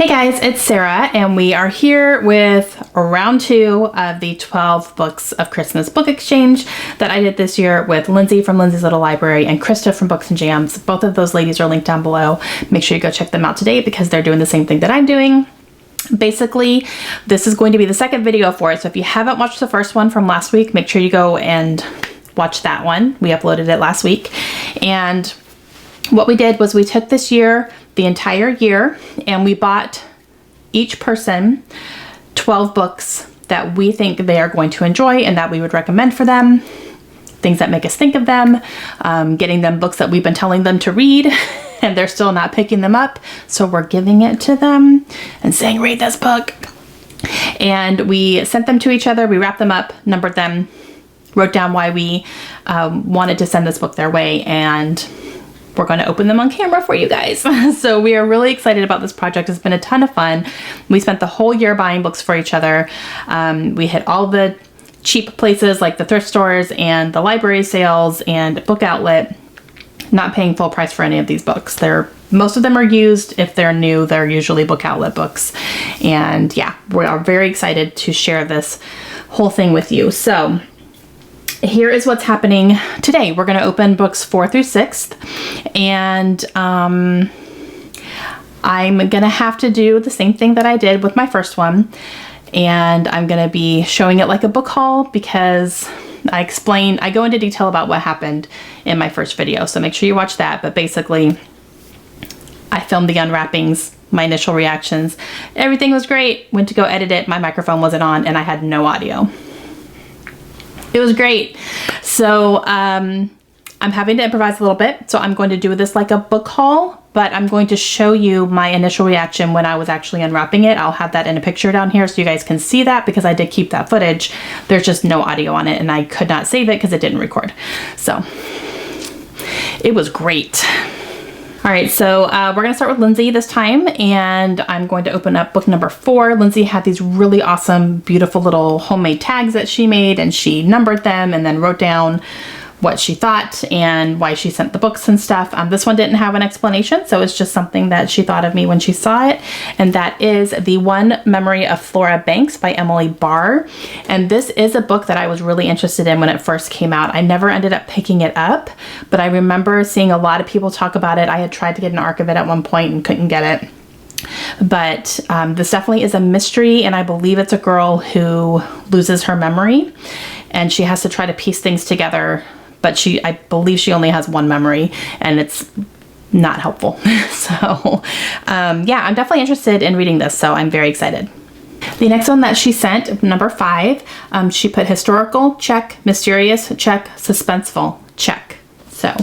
Hey guys, it's Sarah, and we are here with round 2 of the 12 Books of Christmas book exchange that I did this year with Lindsay from Lindsay's Little Library and Krista from Books and Jams. Both of those ladies are linked down below. Make sure you go check them out today because they're doing the same thing that I'm doing. Basically, this is going to be the second video for it, so if you haven't watched the first one from last week, make sure you go and watch that one. We uploaded it last week, and what we did was we took this year, the entire year, and we bought each person 12 books that we think they are going to enjoy and that we would recommend for them, things that make us think of them, getting them books that we've been telling them to read and they're still not picking them up, so we're giving it to them and saying, read this book. And we sent them to each other, we wrapped them up, numbered them, wrote down why we wanted to send this book their way, and we're going to open them on camera for you guys. So we are really excited about this project. It's been a ton of fun. We spent the whole year buying books for each other. We hit all the cheap places like the thrift stores and the library sales and Book Outlet, not paying full price for any of these books. Most of them are used. If they're new, they're usually Book Outlet books. And yeah, we are very excited to share this whole thing with you. So here is what's happening today. We're going to open books 4 through 6th, and I'm going to have to do the same thing that I did with my first one, and I'm going to be showing it like a book haul because I go into detail about what happened in my first video, so make sure you watch that. But basically, I filmed the unwrappings, my initial reactions. Everything was great. Went to go edit it. My microphone wasn't on, and I had no audio. It was great. So I'm having to improvise a little bit. So I'm going to do this like a book haul, but I'm going to show you my initial reaction when I was actually unwrapping it. I'll have that in a picture down here so you guys can see that because I did keep that footage. There's just no audio on it and I could not save it because it didn't record. So it was great. All right, so we're gonna start with Lindsay this time, and I'm going to open up book number 4. Lindsay had these really awesome, beautiful little homemade tags that she made, and she numbered them and then wrote down what she thought and why she sent the books and stuff. This one didn't have an explanation, so it's just something that she thought of me when she saw it, and that is The One Memory of Flora Banks by Emily Barr. And this is a book that I was really interested in when it first came out. I never ended up picking it up, but I remember seeing a lot of people talk about it. I had tried to get an ARC of it at one point and couldn't get it. But this definitely is a mystery, and I believe it's a girl who loses her memory and she has to try to piece things together. But I believe she only has one memory, and it's not helpful. So yeah, I'm definitely interested in reading this, so I'm very excited. The next one that she sent, number 5, she put historical, check, mysterious, check, suspenseful, check. So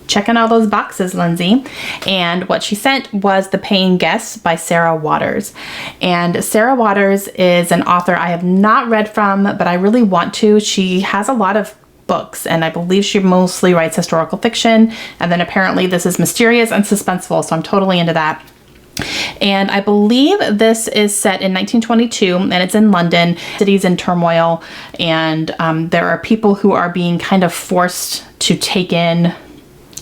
checking all those boxes, Lindsay. And what she sent was The Paying Guest by Sarah Waters. And Sarah Waters is an author I have not read from, but I really want to. She has a lot of books, and I believe she mostly writes historical fiction, and then apparently this is mysterious and suspenseful, so I'm totally into that. And I believe this is set in 1922, and it's in London. City's in turmoil, and there are people who are being kind of forced to take in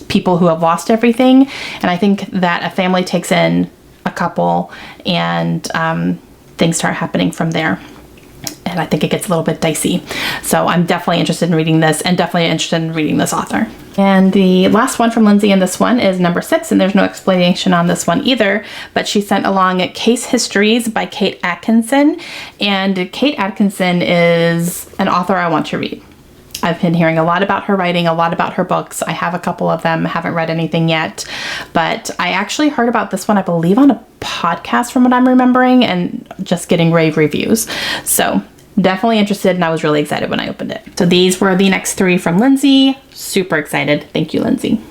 people who have lost everything, and I think that a family takes in a couple, and things start happening from there. And I think it gets a little bit dicey. So I'm definitely interested in reading this, and definitely interested in reading this author. And the last one from Lindsay in this one is number 6, and there's no explanation on this one either, but she sent along Case Histories by Kate Atkinson. And Kate Atkinson is an author I want to read. I've been hearing a lot about her writing, a lot about her books. I have a couple of them, haven't read anything yet, but I actually heard about this one, I believe, on a podcast from what I'm remembering, and just getting rave reviews. So definitely interested, and I was really excited when I opened it. So these were the next 3 from Lindsay. Super excited. Thank you, Lindsay.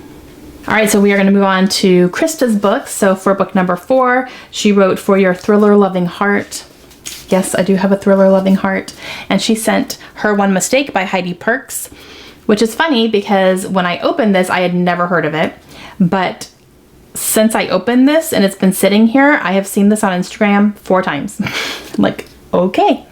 All right, so we are going to move on to Krista's books. So for book number 4, she wrote For Your Thriller-Loving Heart. Yes, I do have a thriller-loving heart. And she sent Her One Mistake by Heidi Perks, which is funny because when I opened this, I had never heard of it. But since I opened this and it's been sitting here, I have seen this on Instagram 4 times. Like, okay.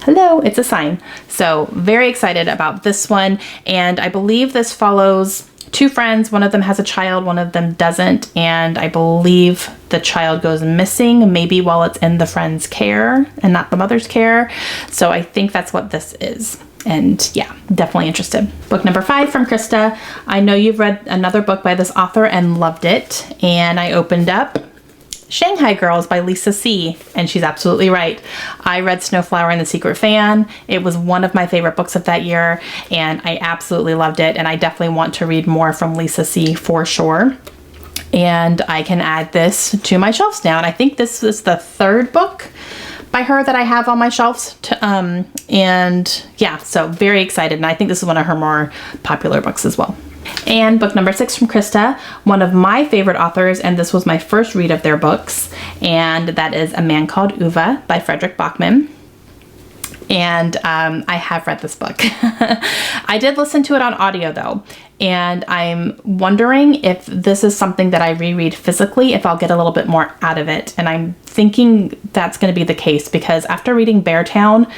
Hello, it's a sign. So very excited about this one. And I believe this follows two friends. One of them has a child, one of them doesn't, and I believe the child goes missing, maybe while it's in the friend's care and not the mother's care. So I think that's what this is. And yeah, definitely interested. Book number 5 from Krista. I know you've read another book by this author and loved it. And I opened up Shanghai Girls by Lisa C. And she's absolutely right. I read Snowflower and the Secret Fan. It was one of my favorite books of that year, and I absolutely loved it. And I definitely want to read more from Lisa C. for sure. And I can add this to my shelves now. And I think this is the 3rd book by her that I have on my shelves. And yeah, so very excited. And I think this is one of her more popular books as well. And book number 6 from Krista, one of my favorite authors, and this was my first read of their books, and that is A Man Called Uwe by Frederick Bachman. And I have read this book. I did listen to it on audio though, and I'm wondering if this is something that I reread physically, if I'll get a little bit more out of it. And I'm thinking that's going to be the case, because after reading Beartown,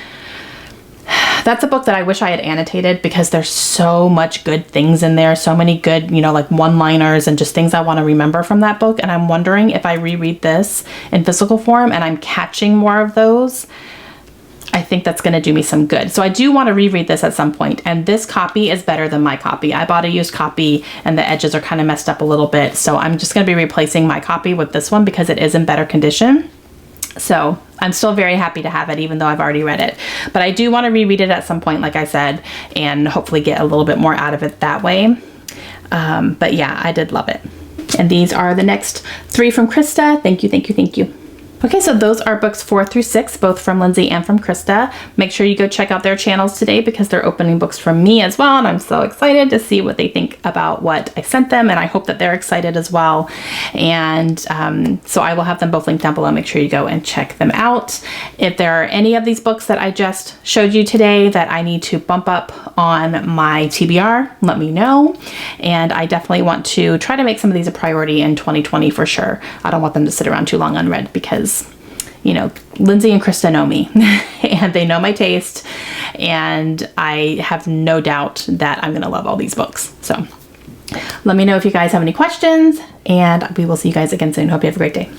that's a book that I wish I had annotated, because there's so much good things in there, so many good, you know, like one-liners and just things I want to remember from that book. And I'm wondering if I reread this in physical form and I'm catching more of those, I think that's going to do me some good. So I do want to reread this at some point, and this copy is better than my copy. I bought a used copy and the edges are kind of messed up a little bit. So I'm just going to be replacing my copy with this one because it is in better condition. So I'm still very happy to have it, even though I've already read it. But I do want to reread it at some point, like I said, and hopefully get a little bit more out of it that way. But yeah, I did love it. And these are the next 3 from Krista. Thank you, thank you, thank you. Okay, so those are books 4 through 6, both from Lindsay and from Krista. Make sure you go check out their channels today, because they're opening books from me as well, and I'm so excited to see what they think about what I sent them, and I hope that they're excited as well. And so I will have them both linked down below. Make sure you go and check them out. If there are any of these books that I just showed you today that I need to bump up on my TBR, let me know. And I definitely want to try to make some of these a priority in 2020 for sure. I don't want them to sit around too long unread, because you know, Lindsay and Krista know me and they know my taste, and I have no doubt that I'm going to love all these books. So let me know if you guys have any questions, and we will see you guys again soon. Hope you have a great day.